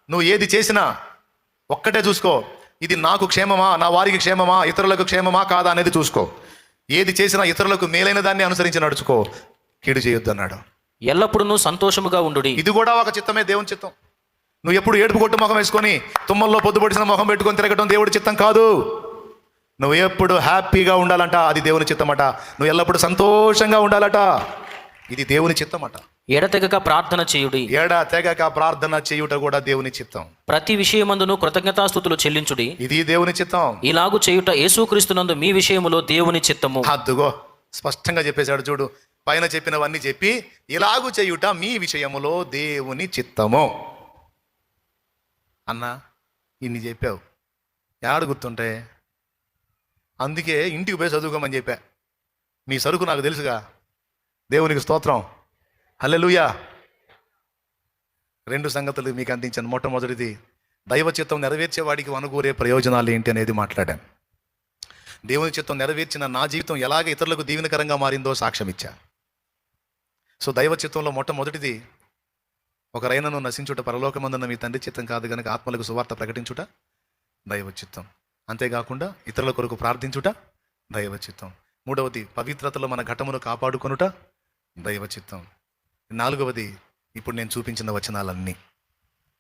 నువ్వు ఏది చేసినా ఒక్కటే చూసుకో, ఇది నాకు క్షేమమా, నా వారికి క్షేమమా, ఇతరులకు క్షేమమా కాదా అనేది చూసుకో. ఏది చేసినా ఇతరులకు మేలైన దాన్ని అనుసరించి నడుచుకో, కీడు చేయొద్దు అన్నాడు. ఎల్లప్పుడూ సంతోషముగా ఉండుడి. ఇది కూడా ఒక చిత్తమే, దేవుని చిత్తం. నువ్వు ఎప్పుడు ఏడుపు కొట్టు ముఖం వేసుకొని తుమ్మల్లో పొద్దుపడిసిన ముఖం పెట్టుకొని తిరగటం దేవుడి చిత్తం కాదు. నువ్వు ఎప్పుడు హ్యాపీగా ఉండాలంట, అది దేవుని చిత్తమట. నువ్వు ఎల్లప్పుడూ సంతోషంగా ఉండాలట, ఇది దేవుని చిత్తమట. ఎడతెగక ప్రార్థన చేయుడి. తెగక ప్రార్థన చేయుట కూడా దేవుని చిత్తం. ప్రతి విషయమందును కృతజ్ఞతాస్తుతులు చెల్లించుడి, ఇది దేవుని చిత్తం. ఇలాగు చేయుట యేసుక్రీస్తునందు మీ విషయములో దేవుని చిత్తము. అద్దుగో స్పష్టంగా చెప్పేశాడు చూడు. పైన చెప్పినవన్నీ చెప్పి ఇలాగు చేయుట మీ విషయములో దేవుని చిత్తము అన్నా. ఇన్ని చెప్పావు, యాడ గుర్తుంటే? అందుకే ఇంటికి పోయి చదువుకోమని చెప్పా. నీ సరుకు నాకు తెలుసుగా. దేవునికి స్తోత్రం, హల్లెలూయా. 2 సంగతులు మీకు అందించాను. మొట్టమొదటిది, దైవ చిత్తం నెరవేర్చేవాడికి అనుకూరే ప్రయోజనాలు ఏంటి అనేది మాట్లాడాను. దేవుని చిత్తం నెరవేర్చిన నా జీవితం ఎలాగ ఇతరులకు దీవెనకరంగా మారిందో సాక్ష్యం ఇచ్చా. సో దైవ చిత్తంలో మొట్టమొదటిది, ఒక రైనను నశించుట పరలోకమందున్న మీ తండ్రి చిత్తం కాదు గనుక ఆత్మలకు సువార్త ప్రకటించుట దైవ చిత్తం. అంతేకాకుండా ఇతరుల కొరకు ప్రార్థించుట దైవ చిత్తం. 3వది, పవిత్రతలో మన ఘటమును కాపాడుకొనుట దైవ చిత్తం. 4వది, ఇప్పుడు నేను చూపించిన వచనాలన్నీ.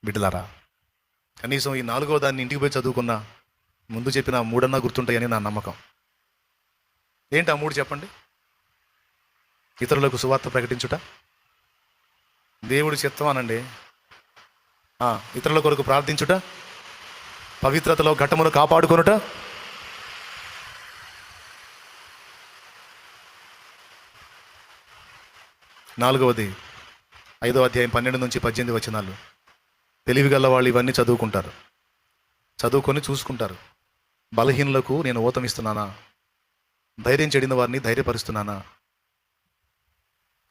బిడ్డలారా, కనీసం ఈ 4వ దాన్ని ఇంటికి పోయి చదువుకున్నా, ముందు చెప్పిన 3 గుర్తుంటాయని నా నమ్మకం. ఏంటి ఆ 3 చెప్పండి? ఇతరులకు సువార్త ప్రకటించుట దేవుడి చిత్తం అనండి. ఇతరుల కొరకు ప్రార్థించుట, పవిత్రతలో ఘటమును కాపాడుకొనుట, నాలుగవది 5వ అధ్యాయం 12 నుంచి 18 వచనాలు. తెలివిగల వాళ్ళు ఇవన్నీ చదువుకుంటారు, చదువుకొని చూసుకుంటారు. బలహీనులకు నేను ఊతమిస్తున్నానా? ధైర్యం చెడిన వారిని ధైర్యపరుస్తున్నానా?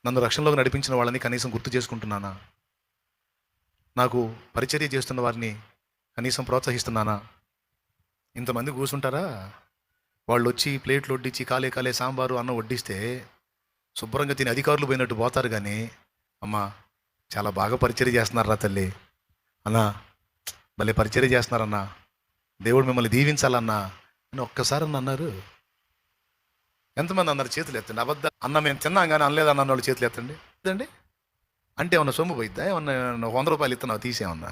నన్ను రక్షణలోకి నడిపించిన వాళ్ళని కనీసం గుర్తు చేసుకుంటున్నానా? నాకు పరిచర్య చేస్తున్న వారిని కనీసం ప్రోత్సహిస్తున్నానా? ఇంతమంది కూర్చుంటారా? వాళ్ళు వచ్చి ప్లేట్లు వడ్డించి కాలే కాలే సాంబారు అన్నం వడ్డిస్తే శుభ్రంగా తిని అధికారులు పోయినట్టు పోతారు. కానీ అమ్మా చాలా బాగా పరిచర్య చేస్తున్నారా తల్లి, అన్నా భలే పరిచర్య చేస్తున్నారన్నా, దేవుడు మిమ్మల్ని దీవించాలన్నా అని ఒక్కసారి అన్నారు. ఎంతమంది అన్నారు? చేతులు ఎత్తండి. అబద్ధ అన్న మేము తిన్నాం కానీ అనలేదన్న వాళ్ళు చేతులు ఎత్తండి. అంటే ఏమన్నా సొమ్ము పోయిద్దా? ఏమన్నా 100 రూపాయలు ఇస్తున్నావు తీసేమన్నా?